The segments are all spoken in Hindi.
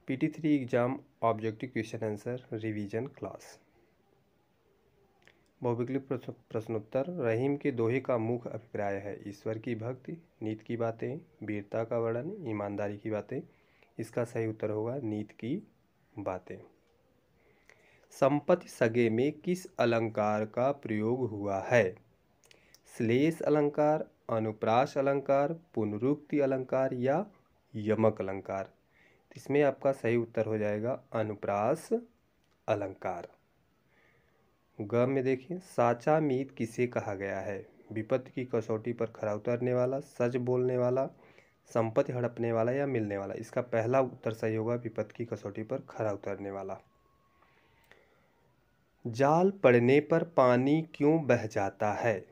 PT3 exam objective question answer revision class. बहुविकल्प प्रश्नोत्तर। रहीम के दोहे का मुख्य अभिप्राय है ईश्वर की भक्ति, नीति की बातें, वीरता का वर्णन, ईमानदारी की बातें। इसका सही उत्तर होगा नीति की बातें। संपत्ति सगे में किस अलंकार का प्रयोग हुआ है? श्लेष अलंकार, अनुप्रास अलंकार, पुनरुक्ति अलंकार या यमक अलंकार। इसमें आपका सही उत्तर हो जाएगा अनुप्रास अलंकार। ग में देखिए, साचा मीत किसे कहा गया है? विपत्ति की कसौटी पर खरा उतरने वाला, सच बोलने वाला, संपत्ति हड़पने वाला या मिलने वाला। इसका पहला उत्तर सही होगा विपत्ति की कसौटी पर खरा उतरने वाला। जाल पड़ने पर पानी क्यों बह जाता है?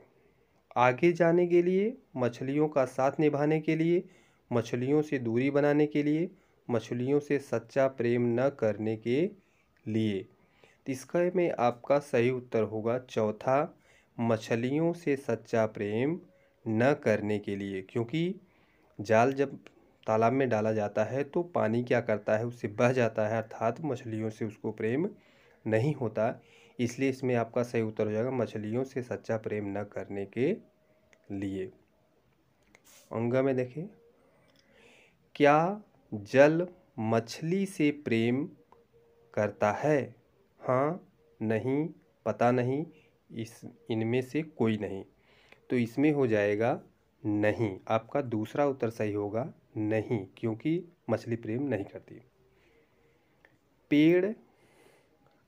आगे जाने के लिए, मछलियों का साथ निभाने के लिए, मछलियों से दूरी बनाने के लिए, मछलियों से सच्चा प्रेम न करने के लिए। इसका में आपका सही उत्तर होगा चौथा, मछलियों से सच्चा प्रेम न करने के लिए। क्योंकि जाल जब तालाब में डाला जाता है तो पानी क्या करता है, उससे बह जाता है, अर्थात मछलियों से उसको प्रेम नहीं होता। इसलिए इसमें आपका सही उत्तर हो जाएगा मछलियों से सच्चा प्रेम न करने के लिए। अंग में देखें, क्या जल मछली से प्रेम करता है? हाँ, नहीं, पता नहीं, इनमें से कोई नहीं। तो इसमें हो जाएगा नहीं। आपका दूसरा उत्तर सही होगा नहीं, क्योंकि मछली प्रेम नहीं करती। पेड़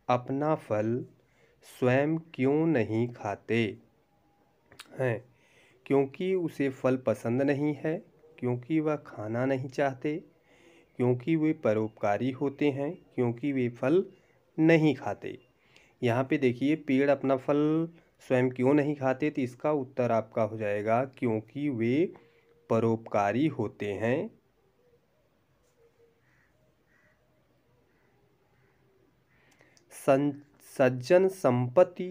अपना फल स्वयं क्यों नहीं खाते हैं? क्योंकि उसे फल पसंद नहीं है, क्योंकि वह खाना नहीं चाहते, क्योंकि वे परोपकारी होते हैं, क्योंकि वे फल नहीं खाते। यहाँ पे देखिए, पेड़ अपना फल स्वयं क्यों नहीं खाते, तो इसका उत्तर आपका हो जाएगा क्योंकि वे परोपकारी होते हैं। सज्जन संपत्ति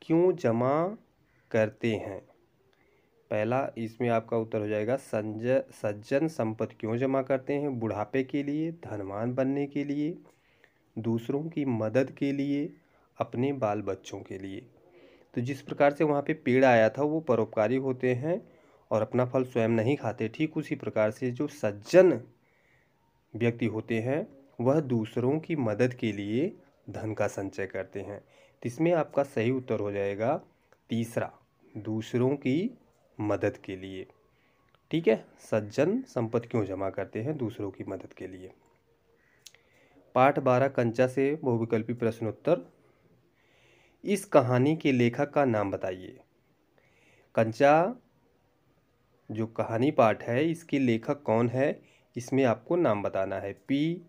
क्यों जमा करते हैं? पहला इसमें आपका उत्तर हो जाएगा सज्जन संपत्ति क्यों जमा करते हैं? बुढ़ापे के लिए, धनवान बनने के लिए, दूसरों की मदद के लिए, अपने बाल बच्चों के लिए। तो जिस प्रकार से वहाँ पे पेड़ आया था वो परोपकारी होते हैं और अपना फल स्वयं नहीं खाते, ठीक उसी प्रकार से जो सज्जन व्यक्ति होते हैं वह दूसरों की मदद के लिए धन का संचय करते हैं। तो इसमें आपका सही उत्तर हो जाएगा तीसरा, दूसरों की मदद के लिए। ठीक है, सज्जन संपत्ति क्यों जमा करते हैं? दूसरों की मदद के लिए। पाठ 12 कंचा से बहुविकल्पी प्रश्नोत्तर। इस कहानी के लेखक का नाम बताइए। कंचा जो कहानी पाठ है इसके लेखक कौन है, इसमें आपको नाम बताना है। P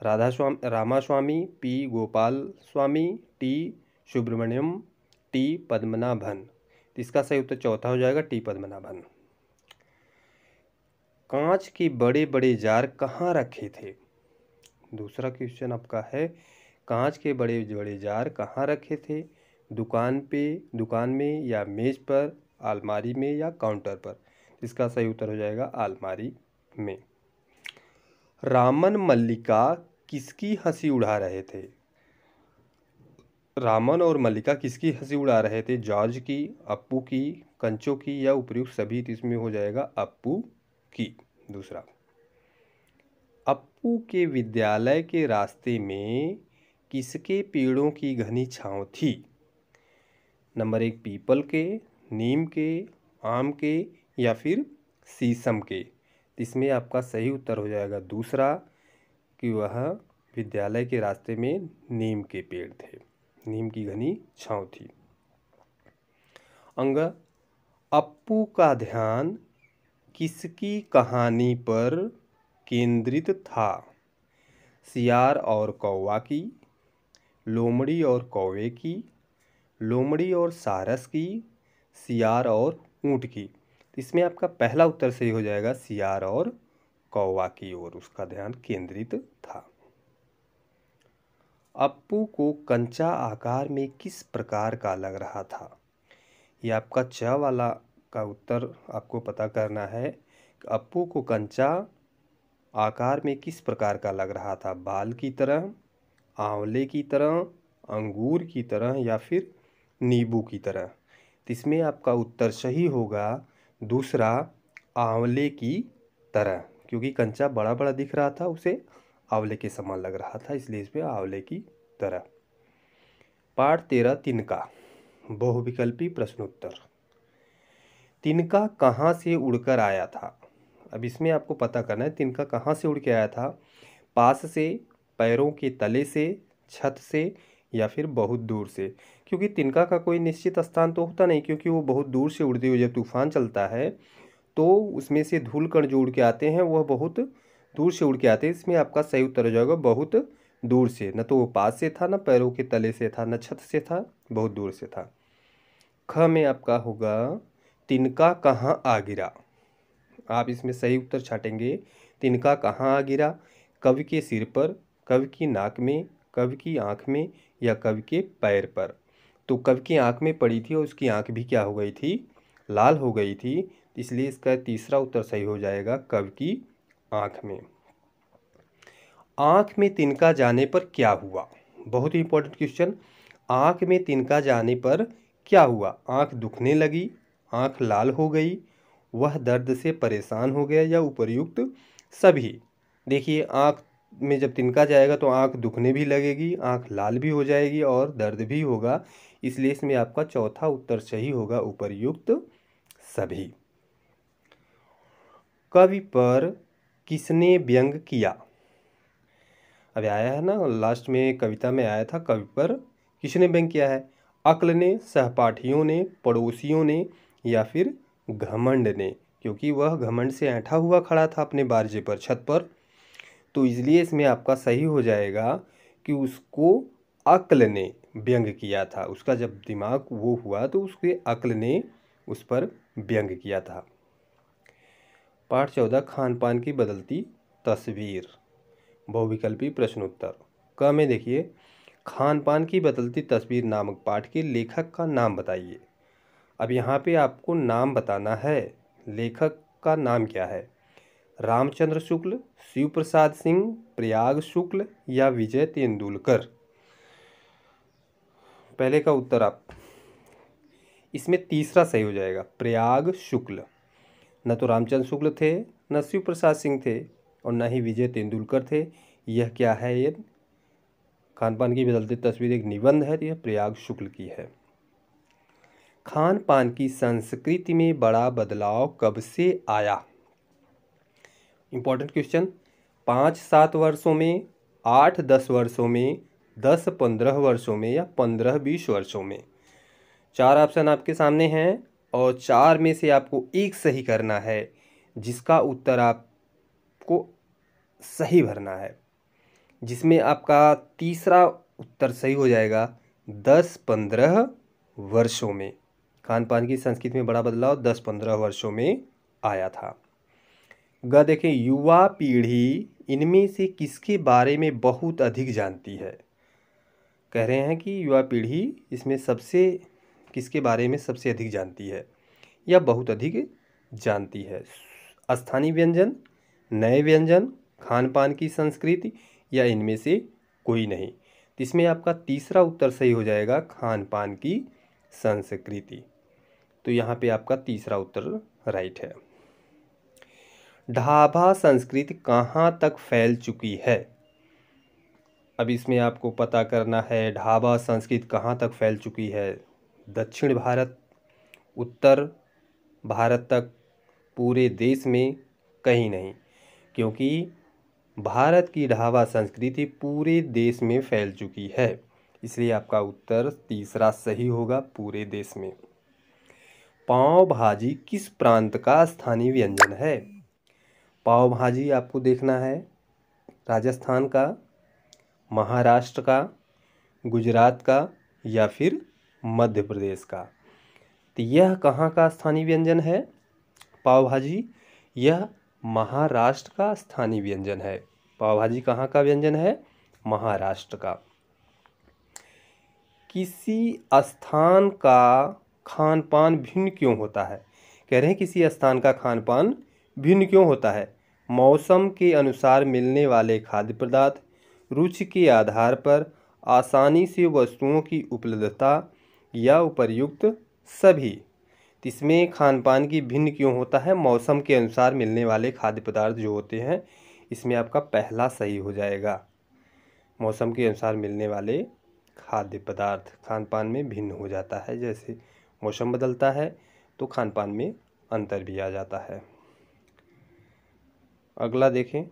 Ramaswamy, P Gopal Swami, T Subramaniam, T Padmanabhan. इसका सही उत्तर चौथा हो जाएगा टी पद्मनाभन। कांच के बड़े बड़े जार कहाँ रखे थे? दूसरा क्वेश्चन आपका है, कांच के बड़े बड़े जार कहाँ रखे थे? दुकान में या मेज पर, अलमारी में या काउंटर पर। इसका सही उत्तर हो जाएगा अलमारी में। रामन मल्लिका किसकी हंसी उड़ा रहे थे? रामन और मल्लिका किसकी हंसी उड़ा रहे थे? जॉर्ज की, अप्पू की, कंचों की या उपयुक्त सभी। इसमें हो जाएगा अप्पू की। दूसरा, अप्पू के विद्यालय के रास्ते में किसके पेड़ों की घनी छांव थी? नंबर 1 पीपल के, नीम के, आम के या फिर शीशम के। इसमें आपका सही उत्तर हो जाएगा दूसरा, कि वह विद्यालय के रास्ते में नीम के पेड़ थे, नीम की घनी छांव थी। अंग, अप्पू का ध्यान किसकी कहानी पर केंद्रित था? सियार और कौवा की, लोमड़ी और कौवे की, लोमड़ी और सारस की, सियार और ऊंट की। इसमें आपका पहला उत्तर सही हो जाएगा सियार और कौवा की ओर उसका ध्यान केंद्रित था। अप्पू को कंचा आकार में किस प्रकार का लग रहा था? ये आपका च वाला का उत्तर आपको पता करना है। अप्पू को कंचा आकार में किस प्रकार का लग रहा था? बाल की तरह, आंवले की तरह, अंगूर की तरह या फिर नींबू की तरह? तो इसमें आपका उत्तर सही होगा दूसरा, आंवले की तरह, क्योंकि कंचा बड़ा बड़ा दिख रहा था, उसे आंवले के समान लग रहा था, इसलिए इसमें आंवले की तरह। पाठ 13 तिनका, बहुविकल्पी प्रश्नोत्तर। तिनका कहाँ से उड़कर आया था? अब इसमें आपको पता करना है तिनका कहाँ से उड़ के आया था। पास से, पैरों के तले से, छत से या फिर बहुत दूर से। क्योंकि तिनका का कोई निश्चित स्थान तो होता नहीं, क्योंकि वो बहुत दूर से उड़ते हुए जब तूफान चलता है तो उसमें से धूल कण जो उड़ के आते हैं वह बहुत दूर से उड़ के आते हैं। इसमें आपका सही उत्तर हो जाएगा बहुत दूर से। न तो वो पास से था, न पैरों के तले से था, न छत से था, बहुत दूर से था। ख में आपका होगा तिनका कहाँ आ गिरा। आप इसमें सही उत्तर छाटेंगे। तिनका कहाँ आ गिरा? कवि के सिर पर, कवि की नाक में, कवि की आँख में या कवि के पैर पर? तो कवि की आँख में पड़ी थी और उसकी आँख भी क्या हो गई थी? लाल हो गई थी। इसलिए इसका तीसरा उत्तर सही हो जाएगा कवि की आँख में। आँख में तिनका जाने पर क्या हुआ? बहुत ही इंपॉर्टेंट क्वेश्चन। आँख में तिनका जाने पर क्या हुआ? आँख दुखने लगी, आँख लाल हो गई, वह दर्द से परेशान हो गया या उपर्युक्त सभी? देखिए, आँख में जब तिनका जाएगा तो आँख दुखने भी लगेगी, आँख लाल भी हो जाएगी और दर्द भी होगा। इसलिए इसमें आपका चौथा उत्तर सही होगा, उपर्युक्त सभी। कवि पर किसने व्यंग किया? अभी आया है ना, लास्ट में कविता में आया था कवि पर किसने व्यंग किया है? अक्ल ने, सहपाठियों ने, पड़ोसियों ने या फिर घमंड ने? क्योंकि वह घमंड से ऐंठा हुआ खड़ा था अपने बारजे पर, छत पर। तो इसलिए इसमें आपका सही हो जाएगा कि उसको अक्ल ने व्यंग किया था। उसका जब दिमाग वो हुआ तो उसके अक्ल ने उस पर व्यंग किया था। पाठ 14 खान पान की बदलती तस्वीर, बहुविकल्पी प्रश्नोत्तर। क में देखिए, खान पान की बदलती तस्वीर नामक पाठ के लेखक का नाम बताइए। अब यहाँ पे आपको नाम बताना है, लेखक का नाम क्या है? रामचंद्र शुक्ल, शिव प्रसाद सिंह, प्रयाग शुक्ल या विजय तेंदुलकर? पहले का उत्तर आप, इसमें तीसरा सही हो जाएगा, प्रयाग शुक्ल। न तो रामचंद्र शुक्ल थे, न शिव प्रसाद सिंह थे और न ही विजय तेंदुलकर थे। यह क्या है? ये खान पान की बदलती तस्वीर एक निबंध है, तो यह प्रयाग शुक्ल की है। खान पान की संस्कृति में बड़ा बदलाव कब से आया? Important question. 5-7 वर्षों में, 8-10 वर्षों में, 10-15 वर्षों में या 15-20 वर्षों में? 4 ऑप्शन आपके सामने हैं और 4 में से आपको एक सही करना है, जिसका उत्तर आपको सही भरना है, जिसमें आपका तीसरा उत्तर सही हो जाएगा 10-15 वर्षों में। खान पान की संस्कृति में बड़ा बदलाव 10-15 वर्षों में आया था। ग देखें, युवा पीढ़ी इनमें से किसके बारे में बहुत अधिक जानती है? कह रहे हैं कि युवा पीढ़ी इसमें सबसे किसके बारे में सबसे अधिक जानती है या बहुत अधिक जानती है? स्थानीय व्यंजन, नए व्यंजन, खान पान की संस्कृति या इनमें से कोई नहीं? तो इसमें आपका तीसरा उत्तर सही हो जाएगा, खान पान की संस्कृति। तो यहाँ पे आपका तीसरा उत्तर राइट है। ढाबा संस्कृति कहाँ तक फैल चुकी है? अब इसमें आपको पता करना है ढाबा संस्कृति कहाँ तक फैल चुकी है। दक्षिण भारत, उत्तर भारत तक, पूरे देश में, कहीं नहीं? क्योंकि भारत की ढाबा संस्कृति पूरे देश में फैल चुकी है, इसलिए आपका उत्तर तीसरा सही होगा, पूरे देश में। पाव भाजी किस प्रांत का स्थानीय व्यंजन है? पाव भाजी आपको देखना है राजस्थान का, महाराष्ट्र का, गुजरात का या फिर मध्य प्रदेश का? तो यह कहाँ का स्थानीय व्यंजन है पाव भाजी? यह महाराष्ट्र का स्थानीय व्यंजन है। पाव भाजी कहाँ का व्यंजन है? महाराष्ट्र का। किसी स्थान का खान पान भिन्न क्यों होता है? कह रहे हैं किसी स्थान का खान पान भिन्न क्यों होता है? मौसम के अनुसार मिलने वाले खाद्य पदार्थ, रुचि के आधार पर आसानी से वस्तुओं की उपलब्धता या उपर्युक्त सभी। तो इसमें खान पान की भिन्न क्यों होता है? मौसम के अनुसार मिलने वाले खाद्य पदार्थ जो होते हैं, इसमें आपका पहला सही हो जाएगा। मौसम के अनुसार मिलने वाले खाद्य पदार्थ खान पान में भिन्न हो जाता है। जैसे मौसम बदलता है तो खान पान में अंतर भी आ जाता है। अगला देखें,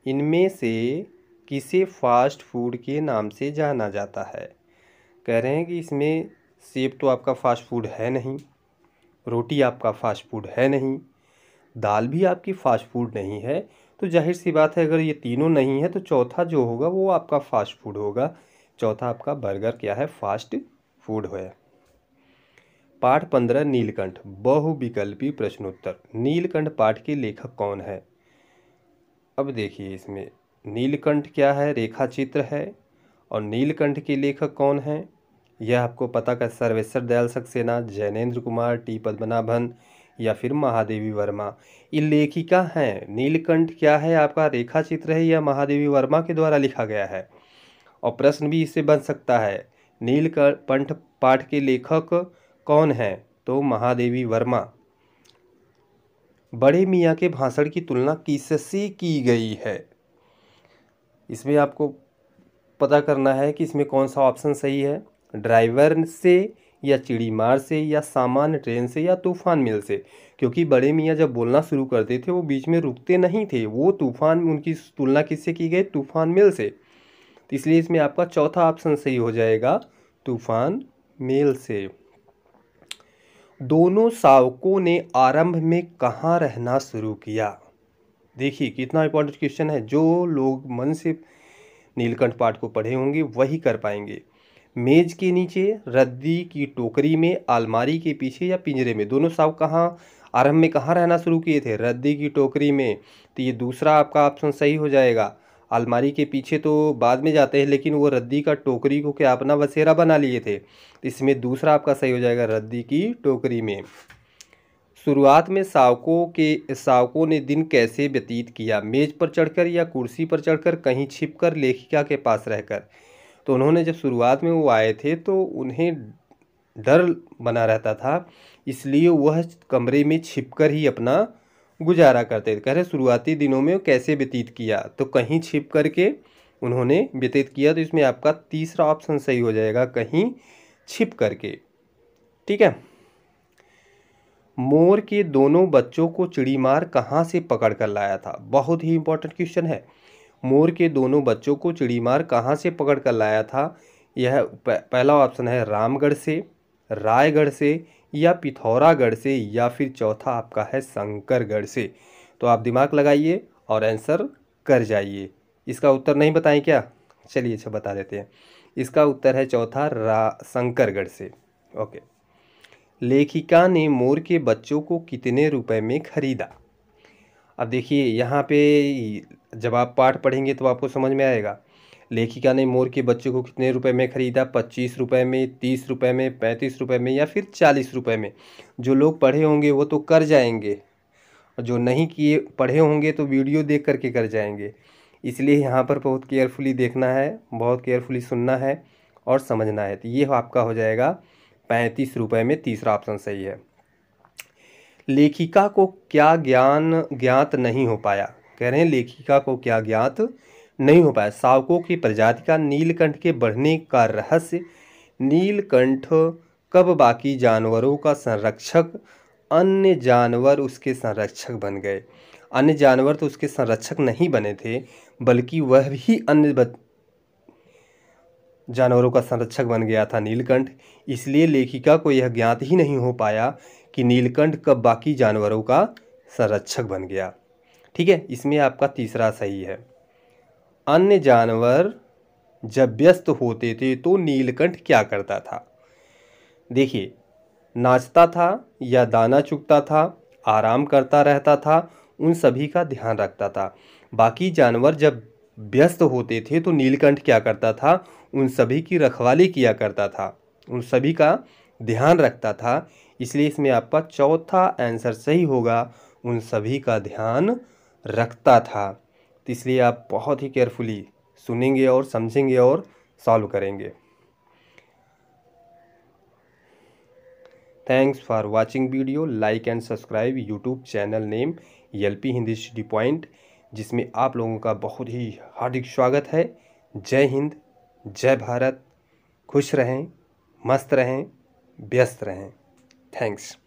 इनमें से किसे फास्ट फूड के नाम से जाना जाता है? कह रहे हैं कि इसमें सेब तो आपका फास्ट फूड है नहीं, रोटी आपका फास्ट फूड है नहीं, दाल भी आपकी फास्ट फूड नहीं है, तो जाहिर सी बात है अगर ये तीनों नहीं है तो चौथा जो होगा वो आपका फास्ट फूड होगा। चौथा आपका बर्गर क्या है? फास्ट फूड है। पाठ 15 नीलकंठ बहुविकल्पी प्रश्नोत्तर। नीलकंठ पाठ के लेखक कौन है? अब देखिए इसमें नीलकंठ क्या है? रेखा चित्र है। और नीलकंठ के लेखक कौन है? यह आपको पता कर सर्वेश्वर दयाल सक्सेना, जैनेन्द्र कुमार, टी पद्मनाभन या फिर महादेवी वर्मा। ये लेखिका हैं। नीलकंठ क्या है? आपका रेखा चित्र है या महादेवी वर्मा के द्वारा लिखा गया है। और प्रश्न भी इससे बन सकता है, नीलकंठ पाठ के लेखक कौन है? तो महादेवी वर्मा। बड़े मियाँ के भाषण की तुलना किससे की गई है? इसमें आपको पता करना है कि इसमें कौन सा ऑप्शन सही है। ड्राइवर से या चिड़ीमार से या सामान्य ट्रेन से या तूफान मिल से। क्योंकि बड़े मियाँ जब बोलना शुरू करते थे वो बीच में रुकते नहीं थे, वो तूफान, उनकी तुलना किससे की गई? तूफान मिल से। तो इसलिए इसमें आपका चौथा ऑप्शन सही हो जाएगा, तूफान मेल से। दोनों शावकों ने आरंभ में कहाँ रहना शुरू किया? देखिए कितना इंपॉर्टेंट क्वेश्चन है। जो लोग मन से नीलकंठ पाठ को पढ़े होंगे वही कर पाएंगे। मेज के नीचे, रद्दी की टोकरी में, अलमारी के पीछे या पिंजरे में। दोनों शावक कहाँ आरंभ में कहाँ रहना शुरू किए थे? रद्दी की टोकरी में। तो ये दूसरा आपका ऑप्शन सही हो जाएगा। अलमारी के पीछे तो बाद में जाते हैं, लेकिन वो रद्दी का टोकरी को क्या अपना बसेरा बना लिए थे। इसमें दूसरा आपका सही हो जाएगा, रद्दी की टोकरी में। शुरुआत में शावकों ने दिन कैसे व्यतीत किया? मेज पर चढ़कर या कुर्सी पर चढ़कर, कहीं छिपकर, लेखिका के पास रहकर। तो उन्होंने जब शुरुआत में वो आए थे तो उन्हें डर बना रहता था, इसलिए वह कमरे में छिपकर ही अपना गुजारा करते थे। कह रहे शुरुआती दिनों में कैसे व्यतीत किया, तो कहीं छिप करके उन्होंने व्यतीत किया। तो इसमें आपका तीसरा ऑप्शन सही हो जाएगा, कहीं छिप करके। ठीक है। मोर के दोनों बच्चों को चिड़ीमार कहाँ से पकड़ कर लाया था? बहुत ही इंपॉर्टेंट क्वेश्चन है। मोर के दोनों बच्चों को चिड़ीमार कहाँ से पकड़ कर लाया था? यह पहला ऑप्शन है रामगढ़ से, रायगढ़ से या पिथौरागढ़ से, या फिर चौथा आपका है शंकरगढ़ से। तो आप दिमाग लगाइए और आंसर कर जाइए। इसका उत्तर नहीं बताएं क्या? चलिए अच्छा बता देते हैं। इसका उत्तर है चौथा शंकरगढ़ से। ओके। लेखिका ने मोर के बच्चों को कितने रुपए में खरीदा? अब देखिए यहाँ पे जब आप पाठ पढ़ेंगे तो आपको समझ में आएगा। लेखिका ने मोर के बच्चों को कितने रुपए में खरीदा? 25 रुपए में, 30 रुपए में, 35 रुपए में या फिर 40 रुपए में। जो लोग पढ़े होंगे वो तो कर जाएंगे, और जो नहीं किए पढ़े होंगे तो वीडियो देख करके कर जाएंगे। इसलिए यहाँ पर बहुत केयरफुली देखना है, बहुत केयरफुली सुनना है और समझना है। तो ये आपका हो जाएगा 35 रुपए में, तीसरा ऑप्शन सही है। लेखिका को क्या ज्ञात नहीं हो पाया? कह रहे हैं लेखिका को क्या ज्ञात नहीं हो पाया? शावकों की प्रजाति का, नीलकंठ के बढ़ने का रहस्य, नीलकंठ कब बाकी जानवरों का संरक्षक, अन्य जानवर उसके संरक्षक बन गए। अन्य जानवर तो उसके संरक्षक नहीं बने थे, बल्कि वह भी अन्य जानवरों का संरक्षक बन गया था नीलकंठ। इसलिए लेखिका को यह ज्ञात ही नहीं हो पाया कि नीलकंठ कब बाकी जानवरों का संरक्षक बन गया। ठीक है, इसमें आपका तीसरा सही है। अन्य जानवर जब व्यस्त होते थे तो नीलकंठ क्या करता था? देखिए, नाचता था या दाना चुगता था, आराम करता रहता था, उन सभी का ध्यान रखता था। बाकी जानवर जब व्यस्त होते थे तो नीलकंठ क्या करता था? उन सभी की रखवाली किया करता था, उन सभी का ध्यान रखता था। इसलिए इसमें आपका चौथा आंसर सही होगा, उन सभी का ध्यान रखता था। तो इसलिए आप बहुत ही केयरफुली सुनेंगे और समझेंगे और सॉल्व करेंगे। Thanks for watching video. Like and subscribe YouTube channel name LP Hindi study point, जिसमें आप लोगों का बहुत ही हार्दिक स्वागत है। जय हिंद, जय भारत। खुश रहें, मस्त रहें, व्यस्त रहें। थैंक्स।